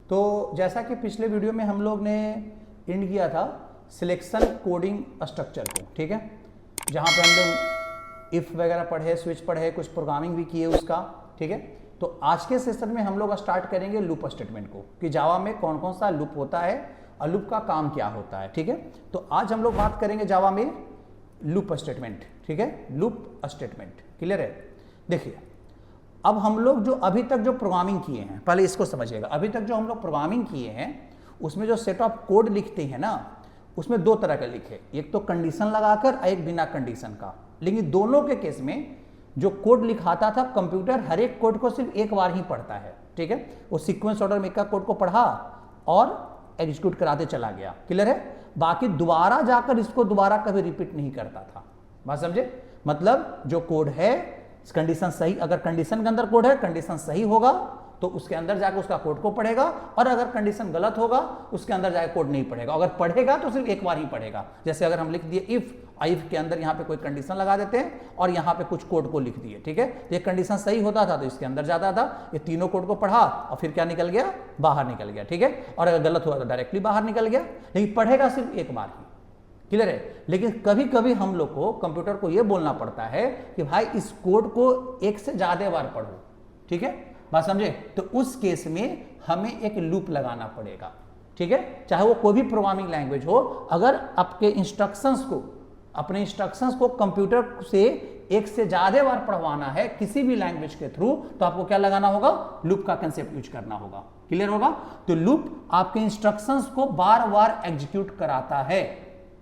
तो जैसा कि पिछले वीडियो में हम लोग ने एंड किया था सिलेक्शन कोडिंग स्ट्रक्चर को, ठीक है, जहाँ पे हम लोग इफ वगैरह पढ़े, स्विच पढ़े, कुछ प्रोग्रामिंग भी किए उसका, ठीक है। तो आज के सेशन में हम लोग स्टार्ट करेंगे लूप स्टेटमेंट को, कि जावा में कौन कौन सा लूप होता है और लूप का काम क्या होता है, ठीक है। तो आज हम लोग बात करेंगे जावा में लूप स्टेटमेंट, ठीक है, लूप स्टेटमेंट, क्लियर है। देखिए अब हम लोग जो अभी तक जो प्रोग्रामिंग किए हैं, पहले इसको समझिएगा। अभी तक जो हम लोग प्रोग्रामिंग किए हैं उसमें जो सेट ऑफ कोड लिखते हैं ना, उसमें दो तरह के लिखे, एक तो कंडीशन लगाकर और एक बिना कंडीशन का। लेकिन दोनों के केस में जो कोड लिखाता था कंप्यूटर हर एक कोड को सिर्फ एक बार ही पढ़ता है, ठीक है। वो सीक्वेंस ऑर्डर में एक कोड को पढ़ा और एग्जीक्यूट कराते चला गया, क्लियर है। बाकी दोबारा जाकर इसको दोबारा कभी रिपीट नहीं करता था, बात समझे। मतलब जो कोड है कंडीशन सही, अगर कंडीशन के अंदर कोड है, कंडीशन सही होगा तो उसके अंदर जाकर उसका कोड को पढ़ेगा, और अगर कंडीशन गलत होगा उसके अंदर जाकर कोड नहीं पढ़ेगा। अगर पढ़ेगा तो सिर्फ एक बार ही पढ़ेगा। जैसे अगर हम लिख दिए इफ के अंदर यहाँ पे कोई कंडीशन लगा देते हैं और यहाँ पे कुछ कोड को लिख दिए, ठीक है। ये कंडीशन सही होता था तो इसके अंदर जाता था, ये तीनों कोड को पढ़ा और फिर क्या निकल गया, बाहर निकल गया, ठीक है। और अगर गलत हुआ तो डायरेक्टली बाहर निकल गया, लेकिन पढ़ेगा सिर्फ एक बार ही, क्लियर है। लेकिन कभी कभी हम लोग को कंप्यूटर को यह बोलना पड़ता है कि भाई इस कोड को एक से ज्यादा बार पढ़ो, ठीक है, बात समझे। तो उस केस में हमें एक लूप लगाना पड़ेगा, ठीक है। चाहे वो कोई भी प्रोग्रामिंग लैंग्वेज हो, अगर आपके अपने इंस्ट्रक्शंस को कंप्यूटर से एक से ज्यादा बार पढ़वाना है किसी भी लैंग्वेज के थ्रू, तो आपको क्या लगाना होगा, लूप का कंसेप्ट यूज करना होगा, क्लियर होगा। तो लूप आपके इंस्ट्रक्शंस को बार बार एग्जीक्यूट कराता है,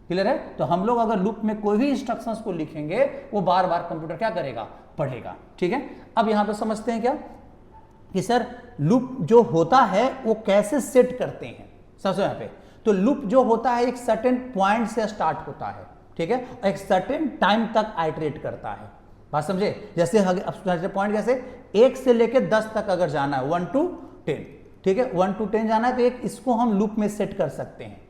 क्लियर है। तो हम लोग अगर लूप में कोई भी इंस्ट्रक्शंस को लिखेंगे वो बार बार कंप्यूटर क्या करेगा, पढ़ेगा, ठीक है। अब यहां पे समझते हैं क्या कि सर लूप जो होता है वो कैसे सेट करते हैं। सबसे यहां पे तो लूप जो होता है एक सर्टेन पॉइंट से स्टार्ट होता है, ठीक है, एक सर्टेन टाइम तक आइटरेट करता है, बात समझे। जैसे पॉइंट कैसे 1 से लेकर 10 तक अगर जाना है, 1 to 10, ठीक है, 1 to 10 जाना है तो एक इसको हम लूप में सेट कर सकते हैं,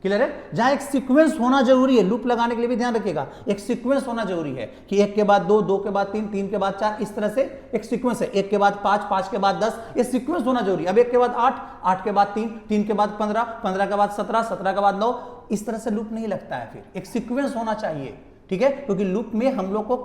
क्लियर है। जहां एक सीक्वेंस होना जरूरी है, लूप लगाने के लिए भी ध्यान रखिएगा, एक सीक्वेंस होना जरूरी है कि 1 के बाद 2, 2 के बाद 3, 3 के बाद 4, इस तरह से एक सीक्वेंस है। 1 के बाद 5, 5 के बाद 10, ये सीक्वेंस होना जरूरी है। अब 1 के बाद 8, 8 के बाद 3, 3 के बाद 15, 15 के बाद 17, 17 के बाद 9, इस तरह से लूप नहीं लगता है। फिर एक सीक्वेंस होना चाहिए, ठीक है, क्योंकि लूप में हम लोग को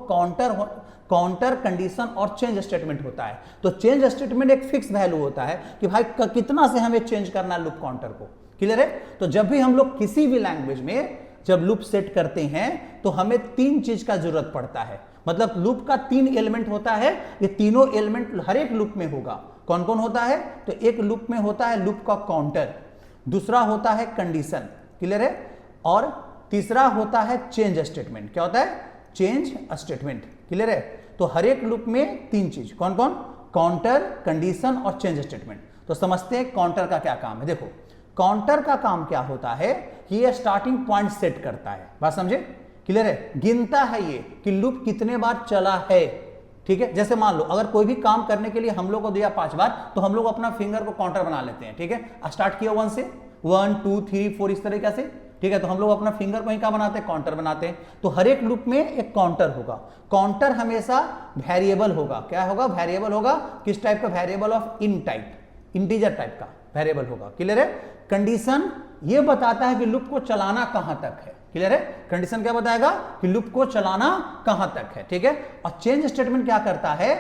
काउंटर, कंडीशन और चेंज स्टेटमेंट होता है। तो चेंज स्टेटमेंट एक फिक्स वैल्यू होता है कि भाई कितना से हमें चेंज करना है लूप काउंटर को, क्लियर है। तो जब भी हम लोग किसी भी लैंग्वेज में जब लूप सेट करते हैं तो हमें 3 चीज का जरूरत पड़ता है। मतलब लूप का 3 एलिमेंट होता है, ये तीनों एलिमेंट हर एक लूप में होगा। कौन कौन होता है, तो एक लूप में होता है लूप का काउंटर, दूसरा होता है कंडीशन, क्लियर है, और तीसरा होता है चेंज स्टेटमेंट। क्या होता है, चेंज स्टेटमेंट, क्लियर है। तो हर एक लूप में 3 चीज, कौन कौन, काउंटर, कंडीशन और चेंज स्टेटमेंट। तो समझते हैं काउंटर का क्या काम है। देखो काउंटर का काम क्या होता है कि ये स्टार्टिंग पॉइंट सेट करता है, बात समझे, क्लियर है। गिनता है ये कि लूप कितने बार चला है, ठीक है। जैसे मान लो अगर कोई भी काम करने के लिए हम लोग को दिया 5 बार, तो हम लोग अपना फिंगर को काउंटर बना लेते हैं, ठीक है। स्टार्ट किया 1 से, 1 2 3 4 इस तरीके से, ठीक है। तो हम लोग अपना फिंगर को ही क्या बनाते हैं, काउंटर बनाते हैं। तो हर एक लूप में एक काउंटर होगा। काउंटर हमेशा वेरिएबल होगा। क्या होगा, वेरिएबल होगा। किस टाइप का, variable of in type, integer type का वेरिएबल होगा, क्लियर है। कंडीशन ये बताता है कि लूप को चलाना कहां तक है, क्लियर है। कंडीशन क्या बताएगा कि लूप को चलाना कहां तक है, ठीक है। और चेंज स्टेटमेंट क्या करता है,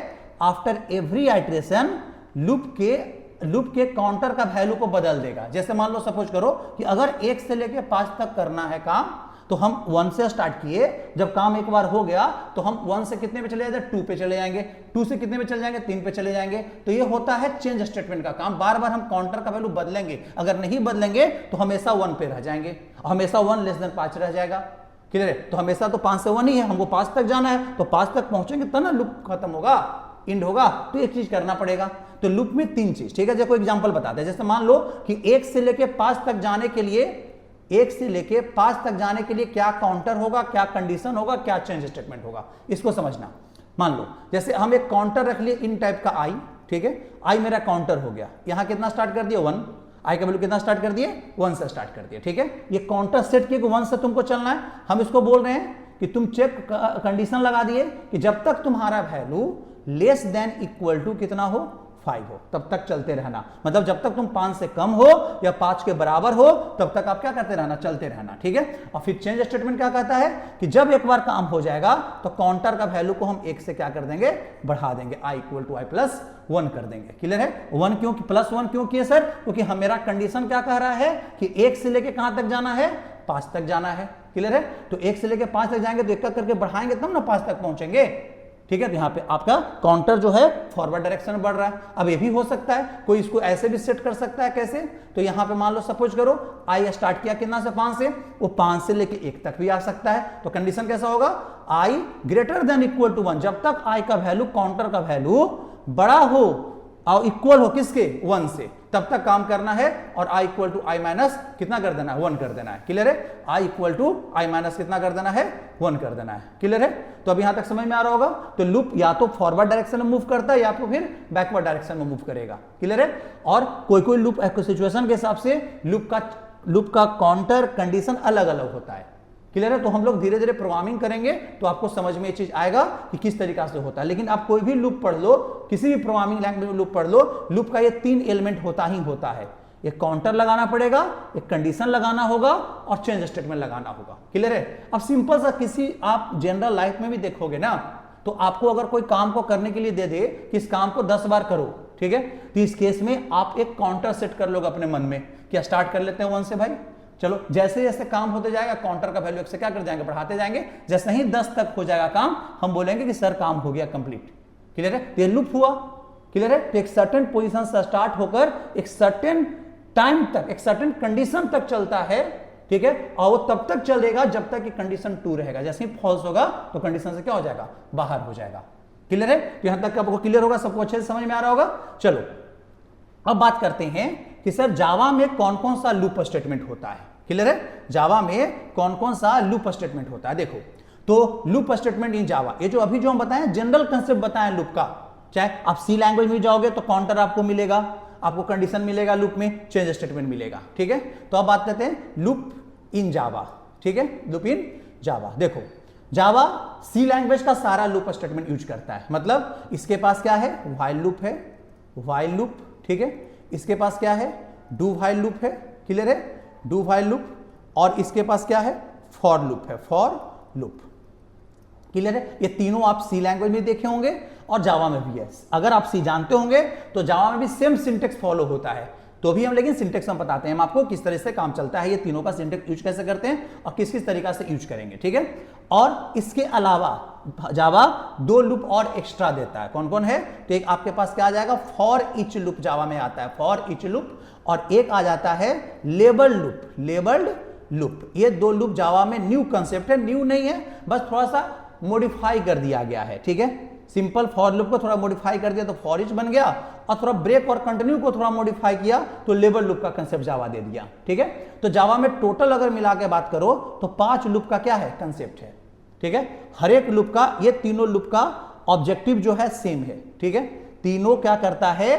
आफ्टर एवरी आइटरेशन लूप के काउंटर का वैल्यू को बदल देगा। जैसे मान लो सपोज करो कि अगर 1 से लेकर 5 तक करना है काम, तो हम 1 से स्टार्ट किए, जब काम एक बार हो गया तो हम 1 से कितने पे चले जाएंगे, 2 पे चले जाएंगे, 2 से कितने पे चले जाएंगे, 3 पे चले जाएंगे। तो ये होता है चेंज स्टेटमेंट का काम। बार बार हम काउंटर का वैल्यू बदलेंगे, अगर नहीं बदलेंगे तो हमेशा 1 पे रह जाएंगे, हमेशा 1 लेस देन 5 रह जाएगा, क्लियर है। तो हमेशा तो 5 से 1 ही है, हमको 5 तक जाना है, तो 5 तक पहुंचेंगे तब ना लूप खत्म होगा, इंड होगा। तो एक चीज करना पड़ेगा। तो लूप में 3 चीज, ठीक है। जैसे कोई एग्जांपल बताते हैं, जैसे मान लो कि 1 से लेके 5 तक जाने के लिए, 1 से लेके 5 तक जाने के लिए क्या काउंटर होगा, क्या कंडीशन होगा, क्या चेंज स्टेटमेंट होगा, इसको समझना। मान लो जैसे हम एक काउंटर रख लिए इन टाइप का आई, ठीक है। आई मेरा काउंटर हो गया, यहां कितना स्टार्ट कर दिया, 1। आई का वैल्यू कितना स्टार्ट कर दिए, 1 से स्टार्ट कर दिया, ठीक है। ये काउंटर सेट किए 1 से तुमको चलना है। हम इसको बोल रहे हैं कि तुम चेक कंडीशन लगा दिए कि जब तक तुम्हारा value less than equal to कितना हो, 5 हो, तब तक चलते रहना। मतलब जब तक तुम 5 से कम हो या 5 के बराबर हो तब तक आप क्या करते रहना, चलते रहना, ठीक है। और फिर चेंज स्टेटमेंट क्या कहता है कि जब एक बार काम हो जाएगा तो काउंटर का वैल्यू को हम 1 से क्या कर देंगे, बढ़ा देंगे, i = i + 1 कर देंगे। क्लियर है। 1 क्यों +1 क्यों किए सर? क्योंकि हम मेरा कंडीशन क्या कह रहा है कि 1 से लेके कहां तक जाना है, 5 तक जाना है। क्लियर है। तो 1 से लेके 5 तक जाएंगे तो एक करके बढ़ाएंगे तब ना 5 तक पहुंचेंगे, ठीक है। तो यहाँ पे आपका काउंटर जो है फॉरवर्ड डायरेक्शन में बढ़ रहा है। अब ये भी हो सकता है कोई इसको ऐसे भी सेट कर सकता है, कैसे? तो यहाँ पे मान लो सपोज करो आई स्टार्ट किया कितना से, 5 से, वो 5 से लेके 1 तक भी आ सकता है। तो कंडीशन कैसा होगा, i > 1, जब तक i का वैल्यू, काउंटर का वैल्यू बड़ा हो और इक्वल हो किसके, 1 से, तब तक काम करना है। और i = i- कितना कर देना है, 1 कर देना है। क्लियर है। i = i- कितना कर देना है, 1 कर देना है। क्लियर है। तो अब यहां तक समझ में आ रहा होगा। तो लूप या तो फॉरवर्ड डायरेक्शन में मूव करता है या तो फिर बैकवर्ड डायरेक्शन में मूव करेगा। क्लियर है। और कोई कोई लूप सिचुएशन के हिसाब से लूप का काउंटर कंडीशन अलग अलग होता है। क्लियर है। तो हम लोग धीरे धीरे प्रोग्रामिंग करेंगे तो आपको समझ में ये चीज आएगा कि किस तरीका से होता है। लेकिन आप कोई भी लूप पढ़ लो, किसी भी प्रोग्रामिंग लैंग्वेज में लूप पढ़ लो, लूप का ये 3 एलिमेंट होता ही होता है। एक काउंटर लगाना पड़ेगा, एक कंडीशन लगाना होगा और चेंज स्टेटमेंट लगाना होगा। क्लियर है। अब सिंपल सा किसी आप जनरल लाइफ में भी देखोगे ना, तो आपको अगर कोई काम को करने के लिए दे दे कि इस काम को 10 बार करो, ठीक है, तो इस केस में आप एक काउंटर सेट कर लोगे अपने मन में। क्या स्टार्ट कर लेते हैं 1 से भाई, चलो जैसे जैसे काम होते जाएगा काउंटर का वैल्यू 1 से क्या कर जाएंगे, बढ़ाते जाएंगे। जैसे ही 10 तक हो जाएगा काम, हम बोलेंगे कि सर काम हो गया कंप्लीट। क्लियर है। ये लूप हुआ। क्लियर है। तो एक सर्टेन पोजीशन से स्टार्ट होकर एक सर्टेन टाइम तक, एक सर्टेन कंडीशन तक चलता है, ठीक है। और वो तब तक चलेगा जब तक कि कंडीशन 2 रहेगा। जैसे ही फॉल्स होगा तो कंडीशन से क्या हो जाएगा, बाहर हो जाएगा। क्लियर है। तो यहां तक आपको क्लियर होगा, सबको अच्छे से समझ में आ रहा होगा। चलो अब बात करते हैं कि सर जावा में कौन कौन सा लूप स्टेटमेंट होता है। क्लियर है। जावा में कौन कौन सा लूप स्टेटमेंट होता है, देखो। तो लूप स्टेटमेंट इन जावा, ये जो अभी जो हम बताएं जनरल कंसेप्ट बताएं लूप का, चाहे आप सी लैंग्वेज में जाओगे तो काउंटर आपको मिलेगा, आपको कंडीशन मिलेगा, लूप में चेंज स्टेटमेंट मिलेगा, ठीक है। तो अब बात करते हैं लूप इन जावा, ठीक है, लूप इन जावा। देखो जावा सी लैंग्वेज का सारा लूप स्टेटमेंट यूज करता है। मतलब इसके पास क्या है, व्हाइल लूप है, व्हाइल लूप, ठीक है। इसके पास क्या है, डू व्हाइल लूप है। क्लियर है। Do while loop. और इसके पास क्या है, फॉर लूप है, फॉर लूप। क्लियर है। ये तीनों आप सी लैंग्वेज में देखे होंगे और जावा में भी है। अगर आप सी जानते होंगे तो जावा में भी सेम सिंटेक्स फॉलो होता है। तो भी हम लेकिन सिंटेक्स हम बताते हैं हम आपको किस तरह से काम चलता है, ये तीनों का सिंटेक्स यूज कैसे करते हैं और किस किस तरीका से यूज करेंगे, ठीक है। और इसके अलावा जावा 2 लूप और एक्स्ट्रा देता है। कौन कौन है, तो एक आपके पास क्या आ जाएगा, फॉर ईच लूप जावा में आता है, फॉर ईच लूप। और एक आ जाता है लेबल्ड लूप, लेबल्ड लूप। ये 2 लूप जावा में न्यू कंसेप्ट है, न्यू नहीं है, बस थोड़ा सा मॉडिफाई कर दिया गया है, ठीक है। सिंपल फॉर लूप को थोड़ा मॉडिफाई कर दिया तो फॉर ईच बन गया, और थोड़ा ब्रेक और कंटिन्यू को थोड़ा मॉडिफाई किया तो लेबल लूप का कंसेप्ट जावा दे दिया, ठीक है। तो जावा में टोटल अगर मिला के बात करो तो 5 लूप का क्या है, कंसेप्ट है, ठीक है। हर एक लूप का, ये तीनों लूप का ऑब्जेक्टिव जो है सेम है, ठीक है। तीनों क्या करता है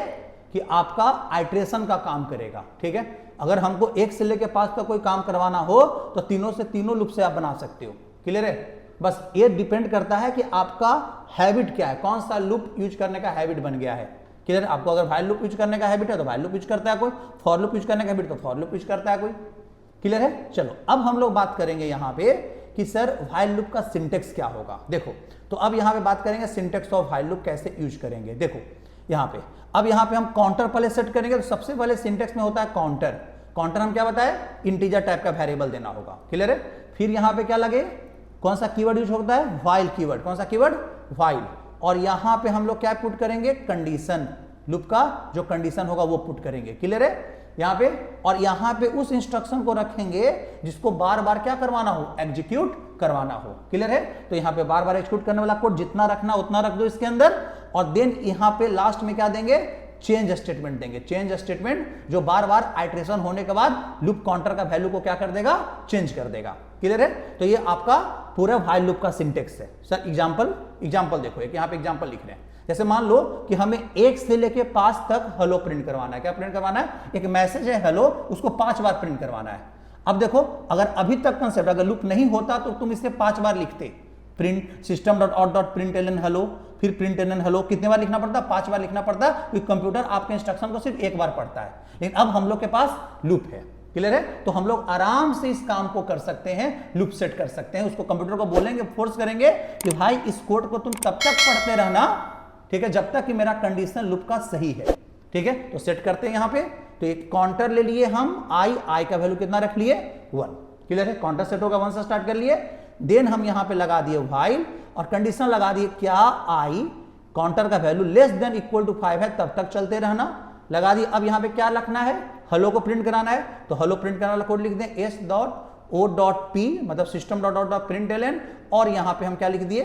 कि आपका आइट्रेशन का काम करेगा, ठीक है। अगर हमको 1 से लेकर 5 तक कोई काम करवाना हो तो तीनों से तीनों लूप से आप बना सकते हो। क्लियर है। बस ये डिपेंड करता है कि आपका हैबिट क्या है, कौन सा लूप यूज करने का हैबिट बन गया है। क्लियर। आपको अगर व्हाइल लूप यूज करने का हैबिट है तो व्हाइल लूप यूज करता है कोई, फॉर लूप यूज करने का हैबिट तो फॉर लूप यूज करता है कोई। क्लियर है। चलो अब हम लोग बात करेंगे यहां पे कि सर व्हाइल लूप का सिंटेक्स क्या होगा। देखो तो अब यहां पे बात करेंगे सिंटेक्स ऑफ व्हाइल लूप कैसे यूज करेंगे। देखो यहां पे अब यहां पे हम काउंटर पहले सेट करेंगे। तो सबसे पहले सिंटेक्स में होता है काउंटर। काउंटर हम क्या बताए, इंटीजर टाइप का वेरिएबल देना होगा। क्लियर है। फिर यहां पे क्या लगे, कौन सा कीवर्ड यूज होता है, व्हाइल कीवर्ड। कौन सा कीवर्ड, व्हाइल। और यहां पे हम लोग क्या पुट करेंगे, कंडीशन। लूप का जो कंडीशन होगा वो पुट करेंगे। क्लियर है। यहां पे और यहां पे उस इंस्ट्रक्शन को रखेंगे जिसको बार बार क्या करवाना हो, एग्जीक्यूट करवाना हो। क्लियर है। तो यहां पे बार बार एग्जीक्यूट करने वाला कोड जितना रखना उतना रख दो इसके अंदर। और देन यहां पे लास्ट में क्या देंगे, चेंज स्टेटमेंट देंगे। चेंज स्टेटमेंट जो बार बार आइट्रेशन होने के बाद लूप काउंटर का वैल्यू को क्या कर देगा, चेंज कर देगा। क्लियर है। तो ये आपका पूरा व्हाइल लूप का सिंटेक्स है। सर एग्जांपल देखो, एक यहां पे एग्जांपल लिख रहे हैं। जैसे मान लो कि हमें 1 से लेके 5 तक हेलो प्रिंट करवाना है। क्या प्रिंट करवाना है, एक मैसेज है हेलो, उसको 5 बार प्रिंट करवाना है। अब देखो अगर अभी तक कंसेप्ट अगर लूप नहीं होता तो तुम इसे 5 बार लिखते, print system dot out dot print L N hello, फिर प्रिंट एलन हेलो कितने बार लिखना पड़ता है? 5 बार लिखना पड़ता है, क्योंकि कंप्यूटर आपके इंस्ट्रक्शन को सिर्फ एक बार पढ़ता है। लेकिन अब हम लोग के पास लूप है, क्लियर है? तो हम लोग आराम से इस काम को कर सकते हैं, लूप सेट कर सकते हैं। उसको कंप्यूटर को बोलेंगे, फोर्स करेंगे कि भाई इस कोड को तुम तब तक पढ़ते रहना, ठीक है, जब तक कि मेरा कंडीशन लूप का सही है, ठीक है? तो सेट करते हैं यहां पे। तो एक काउंटर ले लिए हम, आई का वैल्यू कितना रख लिए? 1, क्लियर है? काउंटर सेट होगा 1 से स्टार्ट कर लिए। देन हम यहां पे लगा दिए व्हाइल और कंडीशन लगा दिए, क्या आई काउंटर का value less than equal to 5 है तब तक चलते रहना, लगा दिए। अब यहां पे क्या लिखना है? हेलो को प्रिंट कराना है, तो हेलो प्रिंट कराने वाला कोड लिख दें s.o.p मतलब system dot out dot print L N, और यहां पे हम क्या लिख दिए?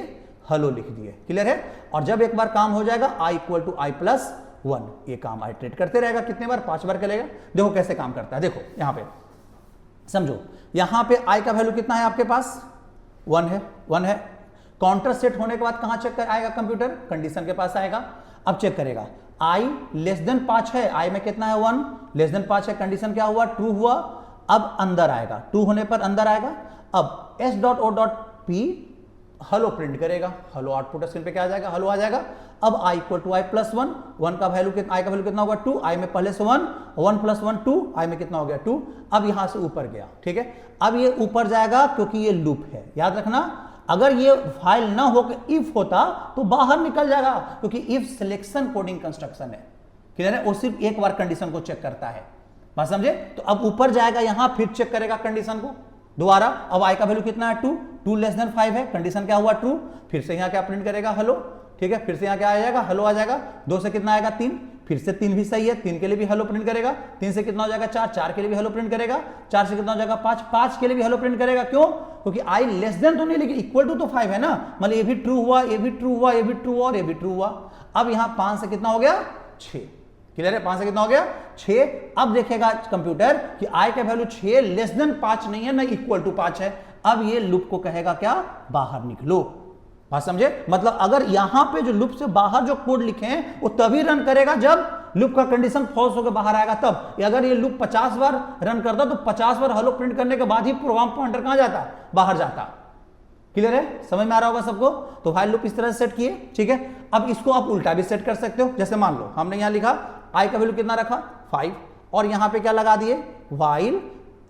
हेलो लिख दिए, क्लियर है? और जब एक बार काम हो जाएगा i equal to i plus 1, ये काम आइटरेट करते रहेगा। कितने बार? 5 बार करेगा। देखो कैसे काम करता है, देखो यहां पे समझो। यहां पे i का वैल्यू कितना है आपके पास? 1 है, 1 है। काउंटर सेट होने के बाद कहां चेक कर आएगा कंप्यूटर? कंडीशन के पास आएगा। अब चेक करेगा, i लेस देन 5 है, i में कितना है? 1, लेस देन 5 है, कंडीशन क्या हुआ? ट्रू हुआ। अब अंदर आएगा, ट्रू होने पर अंदर आएगा। अब s.o.p हेलो प्रिंट करेगा, हेलो आउटपुट स्क्रीन पे क्या आ जाएगा? हेलो आ जाएगा। अब i equal to i plus 1, 1 का वैल्यू कितना? i का वैल्यू कितना होगा? 2, i में पहले से 1, 1 प्लस 1 2, i में कितना हो गया? 2। अब यहां से ऊपर गया, ठीक है? अब ये ऊपर जाएगा क्योंकि ये लूप है, याद रखना। अगर ये फाइल ना होकर इफ होता तो बाहर निकल जाएगा, क्योंकि इफ सिलेक्शन कोडिंग कंस्ट्रक्शन है, क्लियर है? वो सिर्फ एक बार कंडीशन को चेक करता है, बात समझे? तो अब ऊपर जाएगा यहां, फिर चेक करेगा कंडीशन को दोबारा। अब i का वैल्यू कितना है? 2, 2 लेस देन 5 है, कंडीशन क्या हुआ? ट्रू। फिर से यहां क्या प्रिंट करेगा? हेलो, ठीक है? फिर से यहां क्या आ जाएगा? हेलो आ जाएगा। 2 से कितना आएगा? 3, फिर से 3 भी सही है, 3 के लिए भी हेलो प्रिंट करेगा। 3 से कितना हो जाएगा? 4, 4 के लिए भी हेलो प्रिंट करेगा। 4 से कितना हो जाएगा? 5, 5 के लिए भी हेलो प्रिंट करेगा। क्यों? क्योंकि i लेस देन तो नहीं, लेकिन इक्वल टू तो 5 है ना, मतलब ये भी ट्रू हुआ, ये भी ट्रू हुआ, ये भी ट्रू हुआ और ये भी ट्रू हुआ। अब यहां 5 से कितना हो गया? 6, क्लियर है? 5 से कितना हो गया? 6। अब देखेगा कंप्यूटर कि i का वैल्यू 6 लेस देन 5 नहीं है, ना इक्वल टू 5 है। अब ये लूप को कहेगा क्या? बाहर निकलो, बात समझे? मतलब अगर यहां पे जो लूप से बाहर जो कोड लिखे हैं वो तभी रन करेगा जब लूप का कंडीशन फॉल्स होकर बाहर आएगा तब। अगर ये लूप 50 बार रन करता तो 50 बार हेलो प्रिंट करने के बाद ही प्रोग्राम पॉइंटर कहां जाता? बाहर जाता। क्लियर है? समझ में आ रहा होगा सबको? तो व्हाइल लूप इस तरह से सेट किए, ठीक है? अब इसको आप उल्टा भी सेट कर सकते हो। जैसे मान लो हमने यहां लिखा i का वैल्यू कितना रखा? 5, और यहां पे क्या लगा दिए? While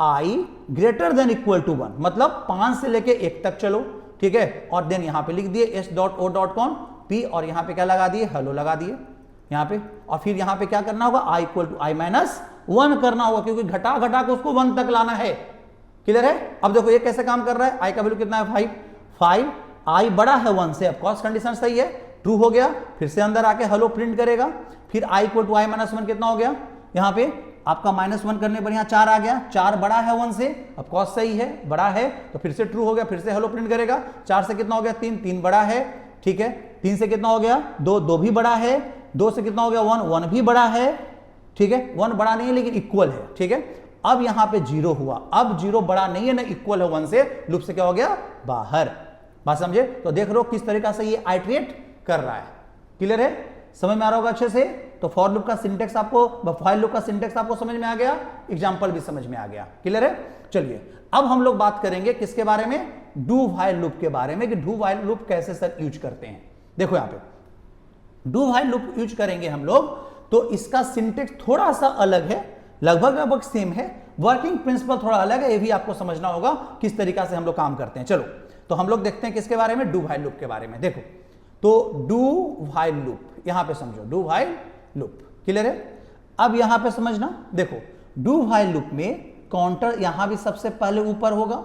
i greater than equal to 1, मतलब 5 से लेके 1 तक चलो, ठीक है? और देन यहां पे लिख दिए s.o.p और यहां पे क्या लगा दिए? हेलो लगा दिए यहां पे। और फिर यहां पे क्या करना होगा? i equal to i minus 1 करना होगा, क्योंकि घटा घटा के उसको 1 तक लाना है, क्लियर है? अब देखो ये कैसे काम कर रहा है। i का वैल्यू कितना है? 5, i बड़ा है 1 से, ऑफकोर्स कंडीशन सही है, ट्रू हो गया। फिर से अंदर आके हेलो प्रिंट करेगा। फिर i equal to i minus 1 कितना हो गया? यहां पे आपका -1 करने पर यहां 4 आ गया। 4 बड़ा है 1 से, ऑफकोर्स सही है, बड़ा है, तो फिर से ट्रू हो गया। फिर से हेलो प्रिंट करेगा। 4 से कितना हो गया? 3, 3 बड़ा है, ठीक है? 3 से कितना हो गया? 2, 2 भी बड़ा है। 2 से कितना हो गया? 1, 1 भी बड़ा है, ठीक है? 1 बड़ा नहीं है लेकिन इक्वल है, ठीक है? अब यहां पे 0 हुआ। अब 0 बड़ा नहीं है ना इक्वल है 1 से, लूप से क्या हो गया? बाहर, बात समझे? तो देख रहे हो किस तरीका से ये आइटरेट कर रहा है, क्लियर है? समझ में आ रहा होगा अच्छे से? तो फॉर लूप का सिंटेक्स आपको, व्हाइल लूप का सिंटेक्स आपको समझ में आ गया, एग्जांपल भी समझ में आ गया, क्लियर है? चलिए अब हम लोग बात करेंगे किसके बारे में? डू व्हाइल लूप के बारे में, कि डू व्हाइल लूप कैसे सर यूज करते हैं। देखो यहां पे डू व्हाइल लूप यूज करेंगे हम लोग, तो इसका सिंटेक्स थोड़ा सा अलग है, लगभग सेम है, वर्किंग प्रिंसिपल थोड़ा अलग है, ये भी आपको समझना होगा किस तरीका से हम लोग काम करते हैं। चलो तो हम लोग देखते हैं किसके बारे में? डू व्हाइल लूप के बारे में। देखो तो डू व्हाइल लूप, यहां पे समझो, डू व्हाइल लूप, क्लियर है? अब यहां पे समझना, देखो डू व्हाइल लूप में काउंटर यहां भी सबसे पहले ऊपर होगा,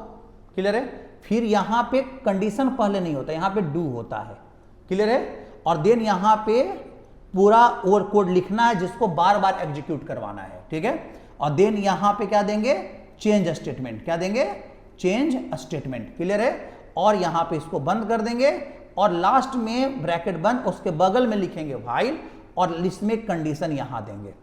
क्लियर है? फिर यहां पे कंडीशन पहले नहीं होता, यहां पे डू होता है, क्लियर है? और देन यहां पे पूरा ओवर कोड लिखना है जिसको बार बार एग्जीक्यूट करवाना है, ठीक है? और देन यहां पे क्या देंगे? चेंज स्टेटमेंट, क्या देंगे? चेंज स्टेटमेंट, क्लियर है? और यहां पे इसको बंद कर देंगे और लास्ट में ब्रैकेट बंद, उसके बगल में लिखेंगे व्हाइल और लिस्ट में कंडीशन यहां देंगे।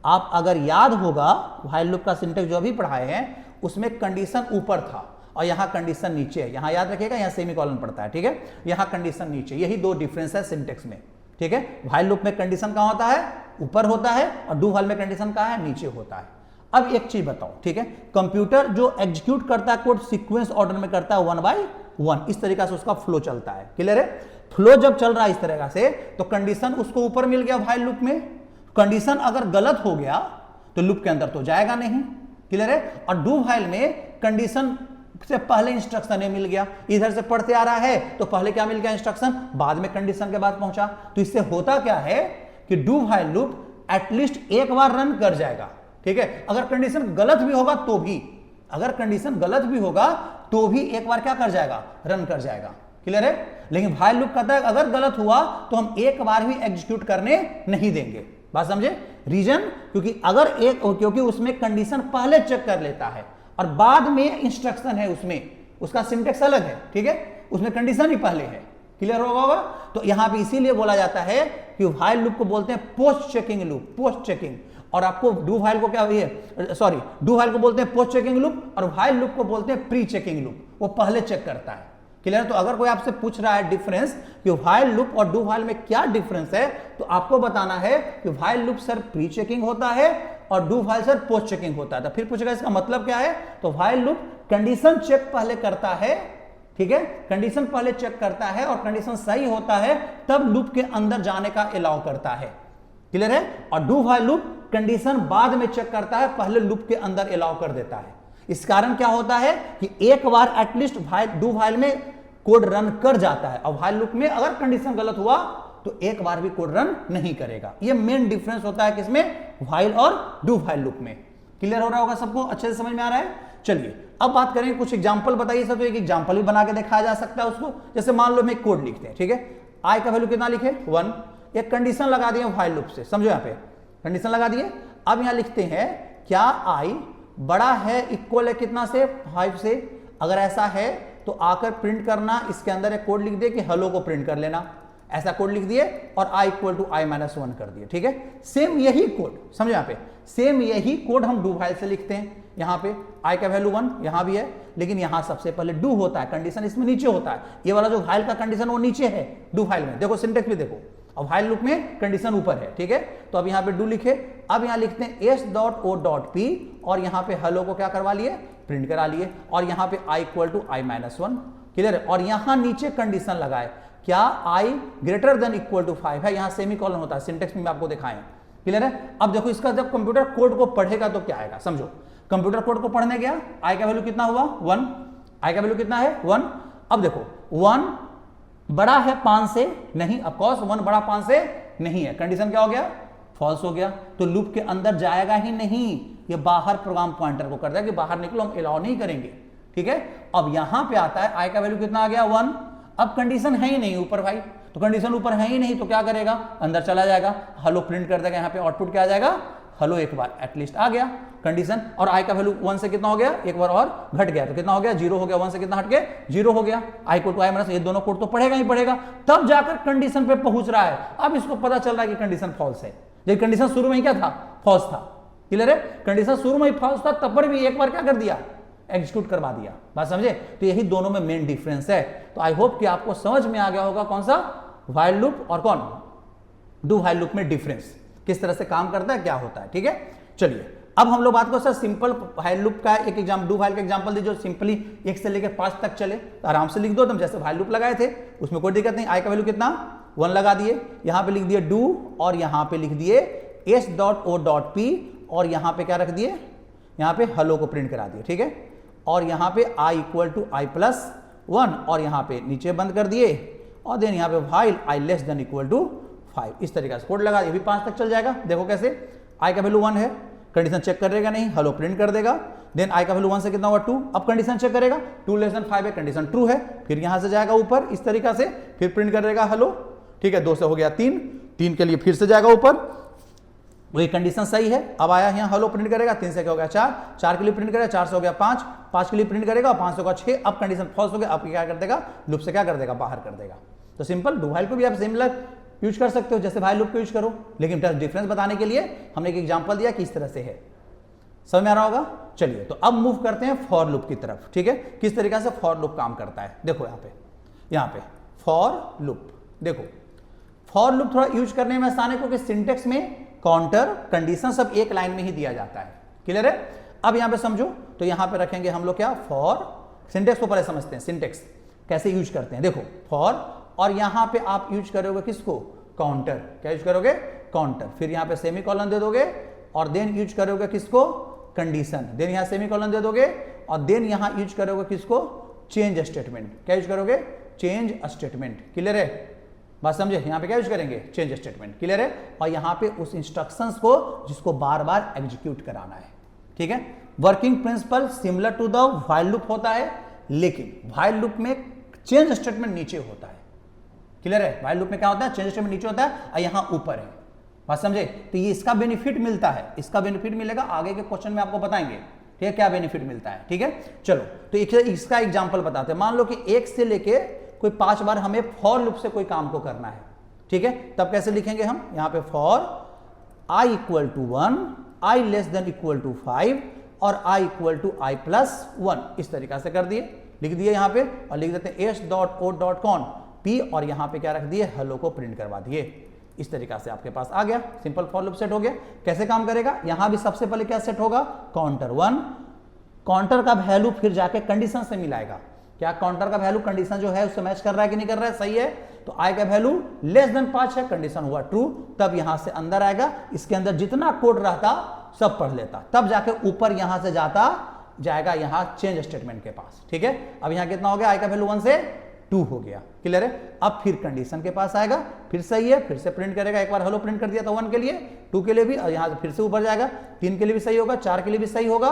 आप अगर याद होगा व्हाइल लूप का सिंटेक्स जो अभी पढ़ाए हैं उसमें कंडीशन ऊपर था और यहां कंडीशन नीचे है, यहां याद रखिएगा, यहां सेमीकोलन पड़ता है, ठीक है? यहां कंडीशन नीचे, यही 2 डिफरेंस है सिंटेक्स में, ठीक है? व्हाइल लूप में कंडीशन कहां होता है? ऊपर होता है, और डू व्हाइल में कंडीशन कहां है? नीचे होता है। अब एक चीज बताओ, ठीक है, कंप्यूटर जो एग्जीक्यूट करता है कोड सीक्वेंस ऑर्डर में करता है 1 बाय 1, इस तरीका से उसका फ्लो चलता है। क्लियर है? फ्लो जब चल रहा है इस तरीका से तो कंडीशन उसको ऊपर मिल गया व्हाइल लूप में, कंडीशन अगर गलत हो गया तो लूप के अंदर तो जाएगा नहीं। क्लियर है? और डू व्हाइल में कंडीशन से पहले इंस्ट्रक्शन मिल गया, इधर से पढ़ते आ रहा है तो पहले क्या मिल गया इंस्ट्रक्शन, बाद में कंडीशन के बाद पहुंचा। तो इससे होता क्या है कि डू व्हाइल लूप एटलीस्ट एक बार रन कर जाएगा। ठीक है? अगर कंडीशन गलत भी होगा तो भी, अगर कंडीशन गलत भी होगा तो भी एक बार क्या कर जाएगा, रन कर जाएगा। क्लियर है? लेकिन व्हाइल लूप कहता है अगर गलत हुआ तो हम एक बार भी एग्जीक्यूट करने नहीं देंगे। बात समझे? रीजन, क्योंकि उसमें कंडीशन पहले चेक कर लेता है और बाद में इंस्ट्रक्शन है, उसमें उसका सिंटेक्स अलग है। ठीक है? उसमें कंडीशन ही पहले है। क्लियर होगा? तो यहां पे इसीलिए बोला जाता है कि व्हाइल लूप को बोलते हैं post checking loop, post checking. और आपको डू व्हाइल को क्या डू व्हाइल को बोलते हैं पोस्ट चेकिंग लूप और व्हाइल लूप को बोलते हैं प्री चेकिंग लूप, वो पहले चेक करता है। क्लियर? तो अगर कोई आपसे पूछ रहा है डिफरेंस कि व्हाइल लूप और डू व्हाइल में क्या डिफरेंस है, तो आपको बताना है कि while loop sir pre checking होता है और do while sir post checking होता है। तो फिर पूछेगा इसका मतलब क्या है, तो व्हाइल लूप कंडीशन चेक पहले करता है। ठीक है? कंडीशन पहले चेक करता है और कंडीशन सही होता है तब लूप के अंदर जाने का अलाउ करता है। क्लियर है? और डू व्हाइल लूप कंडीशन बाद में चेक करता है, पहले लूप के अंदर अलाउ कर देता है। इस कारण क्या होता है कि एक बार एटलीस्ट डू व्हाइल में कोड रन कर जाता है और व्हाइल लूप में अगर कंडीशन गलत हुआ तो एक बार भी कोड रन नहीं करेगा। ये मेन डिफरेंस होता है किसमें, व्हाइल और डू व्हाइल लूप में। क्लियर हो रहा होगा सबको? अच्छे से समझ में आ रहा है? चलिए अब बात करें, कुछ एग्जांपल बताइए सर। तो एक एग्जांपल भी बना के दिखाया जा सकता है उसको। जैसे मान लो हम एक कोड लिखते हैं, ठीक है, आई का वैल्यू कितना लिखे 1, एक कंडीशन लगा दिए व्हाइल लूप से, समझो यहां पे कंडीशन लगा दिए। अब यहां लिखते हैं क्या आई बड़ा है इक्वल है कितना से 5 से, अगर ऐसा है तो आकर प्रिंट करना, इसके अंदर एक कोड लिख दिए कि हेलो को प्रिंट कर लेना, ऐसा कोड लिख दिए और i इक्वल टू i-1 कर दिए। ठीक है? सेम यही कोड, समझो यहां पे सेम यही कोड हम डू व्हाइल से लिखते हैं। यहां पे i का वैल्यू 1 यहां भी है, लेकिन यहां सबसे पहले डू होता है, कंडीशन इसमें नीचे होता है। ये वाला जो व्हाइल का कंडीशन वो नीचे है डू व्हाइल में, देखो सिंटेक्स भी देखो। अब व्हाइल लूप में कंडीशन ऊपर है। ठीक है? तो अब यहां पे डू लिखे, अब यहां लिखते हैं s.o.p और यहां पे हेलो को क्या करवा लिए, प्रिंट करा लिए, और यहां पे i equal to i-1। Clear है? और यहां नीचे कंडीशन लगाए क्या i greater than equal to 5 है, यहां सेमीकोलन होता है, सिंटेक्स में आपको दिखाएं। क्लियर है? अब देखो इसका जब कंप्यूटर कोड को पढ़ेगा तो क्या आएगा, समझो। कंप्यूटर कोड को पढ़ने गया, i का वैल्यू कितना हुआ 1, i का वैल्यू कितना है 1। अब देखो 1 बड़ा है 5 से नहीं, ऑफ कोर्स 1 बड़ा 5 से नहीं है, कंडीशन क्या हो गया, फॉल्स हो गया, तो लूप के अंदर जाएगा ही नहीं, ये बाहर प्रोग्राम पॉइंटर को कर देगा कि बाहर निकलो, हम अलाउ नहीं करेंगे। ठीक है? अब यहां पे आता है i का वैल्यू कितना आ गया 1, अब कंडीशन है ही नहीं ऊपर भाई, तो कंडीशन ऊपर है ही नहीं तो क्या करेगा, अंदर चला जाएगा, हेलो प्रिंट कर देगा, यहां पे आउटपुट क्या आ जाएगा, हेलो एक बार एटलीस्ट आ गया कंडीशन। और i का वैल्यू 1 से कितना हो गया, एक बार और घट गया, तो कितना हो गया 0 हो गया, 1 से कितना हट के 0 हो गया। i इक्वल टू i-, ये दोनों कोड तो पढ़ेगा ही पढ़ेगा, तब जाकर कंडीशन पे पहुंच रहा है। अब इसको पता चल रहा है कि कंडीशन फॉल्स है, जब कंडीशन शुरू में ही क्या था, फॉल्स था। क्लियर है? कंडीशन शुरू में ही फॉल्स था, तब पर भी एक बार क्या कर दिया, एग्जीक्यूट करवा दिया। बात समझे? तो यही दोनों में मेन डिफरेंस है। तो आई होप कि आपको समझ में आ गया होगा कौन सा व्हाइल लूप और कौन डू व्हाइल लूप में डिफरेंस, किस तरह से काम करता है, क्या होता है। ठीक है? चलिए अब हम लोग बात करो सर सिंपल व्हाइल लूप का एक एग्जाम, डू व्हाइल का एग्जांपल दीजिए, सिंपली 1 से लेकर 5 तक चले, तो आराम से लिख दो तुम, जैसे व्हाइल लूप लगाए थे उसमें कोई दिक्कत नहीं। i का वैल्यू कितना 1 लगा दिए, यहां पे लिख दिए डू और यहां पे लिख दिए s.o.p और यहां पे क्या रख दिए, यहां पे हेलो को प्रिंट करा दिए। ठीक है? और यहां पे i इक्वल टू i+1 और यहां पे नीचे बंद कर दिए और देन यहां पे while i less than equal to 5, इस तरीके से कोड लगा दिए। भी 5 तक चल जाएगा। देखो कैसे, i का वैल्यू 1 है, कंडीशन चेक करेगा नहीं, हेलो प्रिंट कर देगा, देन i का वैल्यू 1 से कितना हुआ 2, अब कंडीशन चेक करेगा 2 लेस देन 5 है, कंडीशन ट्रू है, फिर यहां से जाएगा ऊपर इस तरीका से, फिर प्रिंट कर देगा हेलो। ठीक है? 2 से हो गया 3, 3 के लिए फिर से जाएगा ऊपर, वही कंडीशन सही है, अब आया यहाँ हेलो प्रिंट करेगा, 3 से क्या हो गया 4, 4 के लिए प्रिंट करेगा, 4 से हो गया 5, 5 के लिए प्रिंट करेगा, 5 से होगा 6, अब कंडीशन फॉल्स हो गया, अब क्या कर देगा, लूप से क्या कर देगा, बाहर कर देगा। तो सिंपल डू व्हाइल को भी आप सिमिलर यूज कर सकते हो जैसे व्हाइल लूप को यूज करो, लेकिन डिफरेंस बताने के लिए हमने एक एग्जांपल दिया कि इस तरह से है। समझ में आ रहा होगा? चलिए तो अब मूव करते हैं फॉर लूप की तरफ। ठीक है? किस तरीके से फॉर लूप काम करता है, देखो यहाँ पे फॉर लूप, देखो फॉर लूप थोड़ा यूज करने में आसान है क्योंकि सिंटेक्स में काउंटर कंडीशन सब एक लाइन में ही दिया जाता है। क्लियर है? अब यहां पे समझो, तो यहां पे रखेंगे हम लोग क्या, फॉर, सिंटेक्स को पहले समझते हैं, सिंटेक्स कैसे यूज करते हैं। देखो फॉर, और यहां पे आप यूज करोगे किसको, काउंटर। क्या यूज करोगे, काउंटर। फिर यहां पे सेमीकोलन दे दोगे और देन यूज करोगे किसको, कंडीशन। देन यहां सेमीकोलन दे दोगे और देन यहां यूज करोगे किसको, चेंज स्टेटमेंट। क्या यूज करोगे, चेंज स्टेटमेंट। क्लियर है? बात समझे? यहां पे क्या यूज करेंगे, चेंज स्टेटमेंट। क्लियर है? और यहां पे उस इंस्ट्रक्शंस को जिसको बार बार एग्जीक्यूट कराना है। ठीक है? Working principle similar to the while loop होता है, लेकिन व्हाइल लूप में चेंज स्टेटमेंट नीचे होता है। क्लियर है? व्हाइल लूप में क्या होता है, चेंज स्टेटमेंट नीचे होता है और यहां ऊपर है। बात समझे? तो ये इसका बेनिफिट मिलता है, इसका बेनिफिट मिलेगा आगे के क्वेश्चन में आपको बताएंगे। ठीक है, क्या बेनिफिट मिलता है। ठीक है, चलो तो इसका एग्जांपल बताते हैं। मान लो कि 1 से लेके कोई 5 बार हमें फॉर लूप से कोई काम को करना है। ठीक है, तब कैसे लिखेंगे हम, यहां पे for i equal to 1, i less than equal to 5 और i equal to i plus 1, इस तरीका से कर दिए, लिख दिए यहां पे, और लिख देते हैं s.o.con p, और यहां पे क्या रख दिए, हेलो को प्रिंट करवा दिए। इस तरीका से आपके पास आ गया, सिंपल फॉर लूप सेट हो गया। कैसे काम करेगा, यहां भी सबसे पहले क्या सेट होगा, काउंटर 1, काउंटर का वैल्यू फिर जाके कंडीशन से मिलाएगा। क्या काउंटर का वैल्यू कंडीशन जो है उससे मैच कर रहा है कि नहीं कर रहा है, सही है, तो i का वैल्यू लेस देन 5 है, कंडीशन हुआ ट्रू, तब यहां से अंदर आएगा, इसके अंदर जितना कोड रहता सब पढ़ लेता, तब जाके ऊपर यहां से जाएगा यहां चेंज स्टेटमेंट के पास। ठीक है, अब यहां कितना हो गया, i का वैल्यू 1 से 2 हो गया। क्लियर है? अब फिर कंडीशन के पास आएगा, फिर सही है, फिर से प्रिंट करेगा, एक बार हेलो प्रिंट कर दिया था 1 के लिए, 2 के लिए भी, और यहां से फिर से ऊपर जाएगा, 3 के लिए भी सही होगा, 4 के लिए भी सही होगा,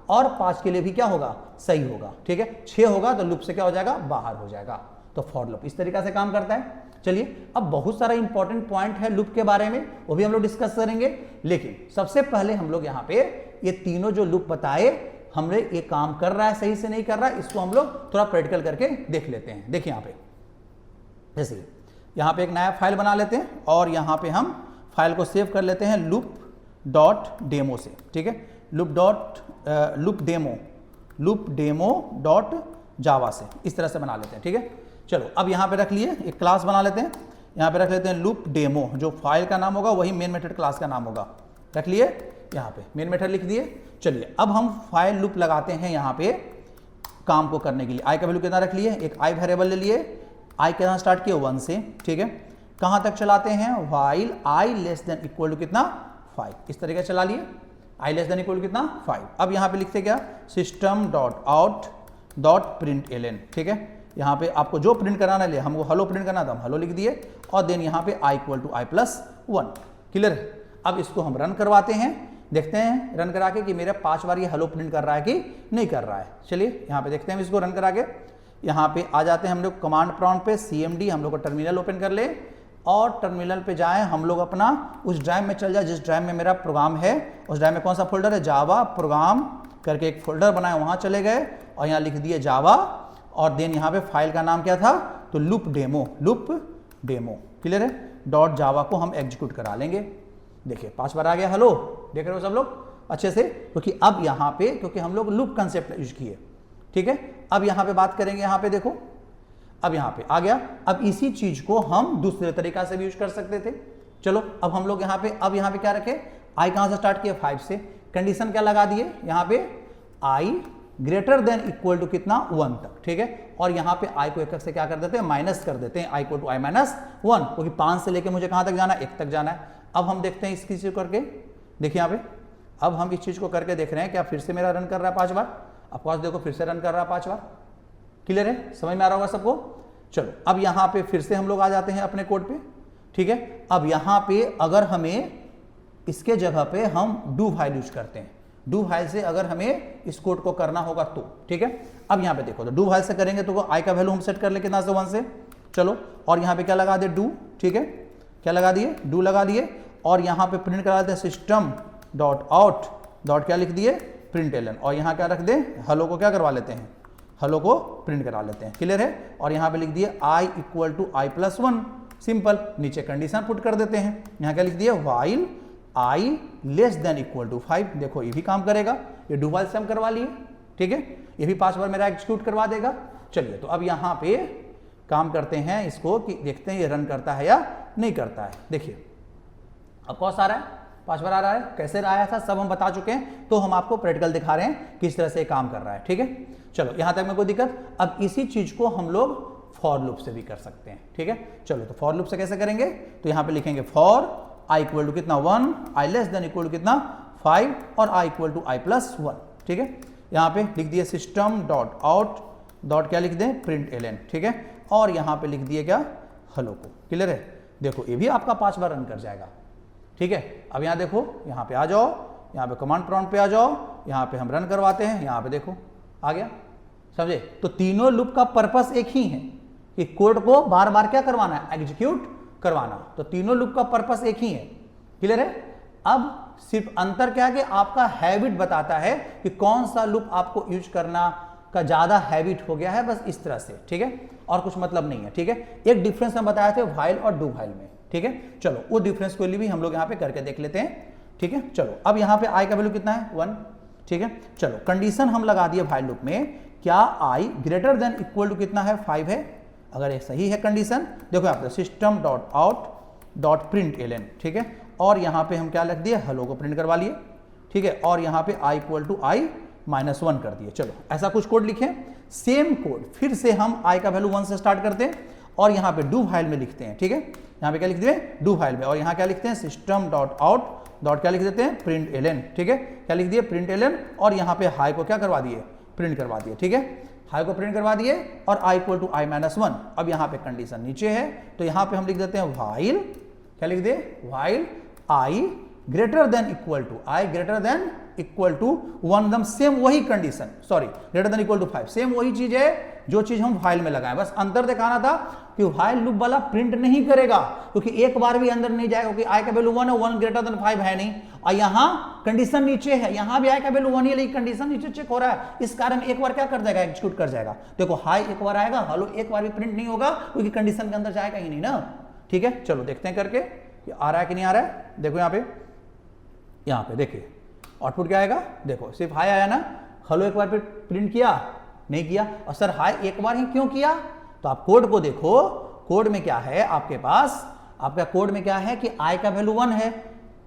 और 5 के लिए भी क्या होगा, सही होगा। ठीक है, 6 होगा तो लूप से क्या हो जाएगा, बाहर हो जाएगा। तो फॉर लूप इस तरीका से काम करता है। चलिए, अब बहुत सारा इंपॉर्टेंट पॉइंट है लूप के बारे में, वो भी हम लोग डिस्कस करेंगे, लेकिन सबसे पहले हम लोग यहाँ पे ये तीनों जो लूप बताए, हमने ये काम कर रहा है सही से नहीं कर रहा है, इसको हम लोग थोड़ा प्रैक्टिकल करके देख लेते हैं। देखिए यहाँ पे, जैसे यहाँ पे एक नया फाइल बना लेते हैं और यहाँ पे हम फाइल को सेव कर लेते हैं loop.demo से। ठीक है, loop.demo.java से, इस तरह से बना लेते हैं। ठीक है, चलो अब यहाँ पे रख लिए, एक क्लास बना लेते हैं, यहाँ पे रख लेते हैं loop demo, जो फाइल का नाम होगा वही मेन मेथड क्लास का नाम होगा। रख लिए, यहाँ पे मेन मेथड लिख दिए। चलिए अब हम फाइल लूप लगाते हैं यहाँ पे काम को करने के लिए। i का वैल्यू कितना रख लिए, एक i वेरिएबल ले लिए, i कितना स्टार्ट किया 1 से। ठीक है, कहाँ तक चलाते हैं, while i less than equal to कितना 5, इस तरीके चला लिए, i less than equal to कितना 5। अब यहाँ पे लिखते क्या, system.out.println। ठीक है, यहाँ पे आपको जो प्रिंट कराना है, हमको हेलो प्रिंट करना था, हम हेलो लिख दिए, और देन यहाँ पे i equal to i plus 1। Clear है? अब इसको हम रन करवाते हैं, देखते हैं रन करा के कि मेरा 5 बार ये हेलो प्रिंट कर रहा है कि नहीं कर रहा है। चलिए यहाँ पे देखते हैं इसको रन करा के, यहाँ पे आ जाते हैं हम लोग कमांड प्रॉम्प्ट पे, cmd, हम लोग को टर्मिनल ओपन कर ले, और टर्मिनल पे जाएं, हम लोग अपना उस ड्राइव में चल जाए जिस ड्राइव में मेरा प्रोग्राम है। उस ड्राइव में कौन सा फोल्डर है, जावा प्रोग्राम करके एक फोल्डर बनाए, वहाँ चले गए और यहाँ लिख दिए जावा, और देन यहाँ पे फाइल का नाम क्या था, तो लूप डेमो। क्लियर है? .java को हम एग्जीक्यूट करा लेंगे। देखिए 5 बार आ गया हेलो, देख रहे हो सब लोग अच्छे से, क्योंकि अब यहाँ पे क्योंकि हम लोग लूप कंसेप्ट यूज किए। ठीक है, अब यहाँ पे बात करेंगे, यहाँ पे देखो, अब यहाँ पे आ गया। अब इसी चीज को हम दूसरे तरीका से भी यूज कर सकते थे। चलो अब हम लोग यहाँ पे, अब यहाँ पे क्या रखे, i कहाँ से स्टार्ट किया 5 से, कंडीशन क्या लगा दिए यहाँ पे, i greater than equal to कितना 1 तक। ठीक है, और यहाँ पे i को 1 से क्या कर देते हैं, माइनस कर देते हैं, i equal to i minus 1, क्योंकि 5 से लेके मुझे कहाँ तक जाना है, 1 तक जाना है। अब हम देखते हैं इसकी चीज करके, देखिए यहाँ पे, अब हम इस चीज को करके देख रहे हैं, क्या फिर से मेरा रन कर रहा है 5 बार, ऑफकोर्स देखो फिर से रन कर रहा है 5 बार। क्लियर है? समझ में आ रहा होगा सबको। चलो अब यहाँ पे फिर से हम लोग आ जाते हैं अपने कोड पे। ठीक है, अब यहाँ पे अगर हमें इसके जगह पे हम डू व्हाइल यूज करते हैं, डू व्हाइल से अगर हमें इस कोड को करना होगा तो। ठीक है, अब यहाँ पे देखो, तो डू व्हाइल से करेंगे तो i का वैल्यू हम सेट कर ले कितना से 1 से। चलो, और यहाँ पे क्या लगा दे, डू। ठीक है, क्या लगा दिए, डू लगा दिए, और यहाँ पे प्रिंट करा देते हैं system.out डॉट क्या लिख दिए, println, और यहाँ क्या रख दे, हेलो को क्या करवा लेते हैं, हेलो को प्रिंट करा लेते हैं। क्लियर है? और यहाँ पे लिख दिए i equal to i plus 1, simple, नीचे कंडीशन पुट कर देते हैं, यहाँ क्या लिख दिया, while i less than equal to 5। देखो ये भी काम करेगा, ये डू व्हाइल से हम करवा लिए। ठीक है, ये भी 5 बार मेरा एग्जीक्यूट करवा देगा। चलिए तो अब यहाँ पे काम करते हैं इसको, कि देखते हैं ये रन करता है या नहीं करता है। देखिए अब कौन सा आ रहा है, 5 बार आ रहा है, कैसे आया था सब हम बता चुके हैं, तो हम आपको प्रैक्टिकल दिखा रहे हैं किस तरह से काम कर रहा है। ठीक है, चलो यहाँ तक में कोई दिक्कत। अब इसी चीज को हम लोग फॉर लूप से भी कर सकते हैं। ठीक है, चलो तो फॉर लूप से कैसे करेंगे, तो यहाँ पे लिखेंगे फॉर आई इक्वल टू कितना 1, आई लेस देन इक्वल टू कितना 5 और I equal to I plus 1। ठीक है, यहाँ पे लिख दिए सिस्टम डॉट आउट डॉट क्या लिख दें प्रिंट एलन। ठीक है, और यहाँ पे लिख दिए क्या हेलो को। क्लियर है, देखो ये भी आपका 5 बार रन कर जाएगा। ठीक है, अब यहाँ देखो, यहाँ पे आ जाओ, यहाँ पे कमांड प्रॉम्प्ट पे आ जाओ, यहाँ पे हम रन करवाते हैं, यहाँ पे देखो आ गया। समझे, तो तीनों लूप का पर्पस एक ही है कि कोड को बार बार क्या करवाना है, एग्जीक्यूट करवाना। तो तीनों लूप का पर्पस एक ही है। क्लियर है, अब सिर्फ अंतर क्या है कि आपका हैबिट बताता है कि कौन सा लूप आपको यूज करना का ज्यादा हैबिट हो गया है, बस इस तरह से। ठीक है, और कुछ मतलब नहीं है। ठीक है, एक डिफरेंस हम बताए थे व्हाइल और डू व्हाइल में। ठीक है, चलो वो डिफरेंस को भी हम लोग यहाँ पे करके देख लेते हैं। ठीक है, चलो अब यहाँ पे आई का वैल्यू कितना है 1। ठीक है, चलो कंडीशन हम लगा दिए व्हाइल लूप में, क्या आई ग्रेटर देन इक्वल टू कितना है 5 है। अगर ये सही है कंडीशन, देखो यहाँ पे system dot out dot print L N. ठीक है, और यहाँ पे हम क्या लिख दिए, हेलो को प्रिंट करवा लिए। ठीक है, और यहाँ पे आई इक्वल टू आई -1 कर दिए। चलो ऐसा कुछ कोड लिखें, सेम कोड फिर से हम आई का वैल्यू 1 से स्टार्ट करते हैं और यहाँ पे डू व्हाइल में लिखते हैं। ठीक है, यहाँ पे क्या लिख दिए डू व्हाइल में, और यहाँ क्या लिखते हैं सिस्टम डॉट आउट डॉट क्या लिख देते हैं प्रिंट एलन। ठीक है, क्या लिख दिए प्रिंट एलन, और यहाँ पे हाई को क्या करवा दिए प्रिंट करवा दिए। ठीक है, हाई को प्रिंट करवा दिए और आई इक्वल टू आई -1। अब यहाँ पे कंडीशन नीचे है, तो यहाँ पे हम लिख देते हैं व्हाइल, क्या लिख दे while i greater than equal to, i greater than equal to 1, एकदम सेम वही condition, sorry greater than equal to 5, same वही चीज है जो चीज हम व्हाइल में लगाए। बस अंतर दिखाना था कि व्हाइल लूप वाला प्रिंट नहीं करेगा, क्योंकि एक बार भी अंदर नहीं जाएगा, क्योंकि आई का वैल्यू 1 है, 1 ग्रेटर देन 5 है नहीं, और यहाँ कंडीशन नीचे है, यहाँ भी आई का वैल्यू 1 ही, लेकिन कंडीशन नीचे चेक हो रहा है, इस कारण एक बार क्या कर देगा एग्जीक्यूट कर जाएगा। देखो हाई एक बार आएगा, हेलो एक बार भी प्रिंट नहीं होगा, क्योंकि कंडीशन के अंदर जाएगा ही नहीं ना। ठीक है, चलो देखते हैं करके आ रहा है कि नहीं आ रहा है। देखो यहाँ पे देखिए आउटपुट क्या आएगा, देखो सिर्फ हाई आया ना, हेलो एक बार फिर प्रिंट किया नहीं किया, और सर हाई एक बार ही क्यों किया, तो आप कोड को देखो, कोड में क्या है आपके पास, आपका कोड में क्या है कि आई का वैल्यू 1 है,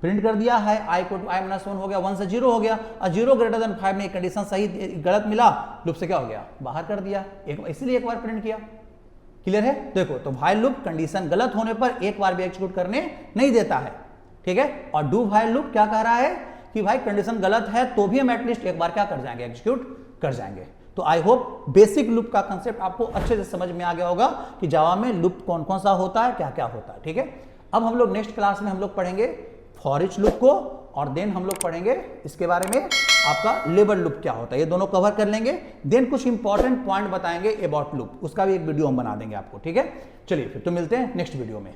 प्रिंट कर दिया है, आई को आई -1 हो गया, 1 से 0 हो गया, और 0 ग्रेटर देन 5 में कंडीशन सही गलत मिला, लूप से क्या हो गया बाहर कर दिया, इसलिए एक बार प्रिंट किया। क्लियर है, देखो तो व्हाइल लूप कंडीशन गलत होने पर एक बार भी एग्जीक्यूट करने नहीं देता है। ठीक है, और डू व्हाइल लूप क्या कह रहा है कि भाई कंडीशन गलत है तो भी हम एटलीस्ट एक बार क्या कर जाएंगे एग्जीक्यूट कर जाएंगे। तो आई होप बेसिक लूप का कंसेप्ट आपको अच्छे से समझ में आ गया होगा कि जावा में लूप कौन कौन सा होता है, क्या क्या होता है। ठीक है, अब हम लोग नेक्स्ट क्लास में हम लोग पढ़ेंगे फॉर ईच लूप को, और देन हम लोग पढ़ेंगे इसके बारे में आपका लेबल लूप क्या होता है, ये दोनों कवर कर लेंगे। देन कुछ इंपॉर्टेंट पॉइंट बताएंगे अबाउट लूप, उसका भी एक वीडियो हम बना देंगे आपको। ठीक है, चलिए फिर तो मिलते हैं नेक्स्ट वीडियो में।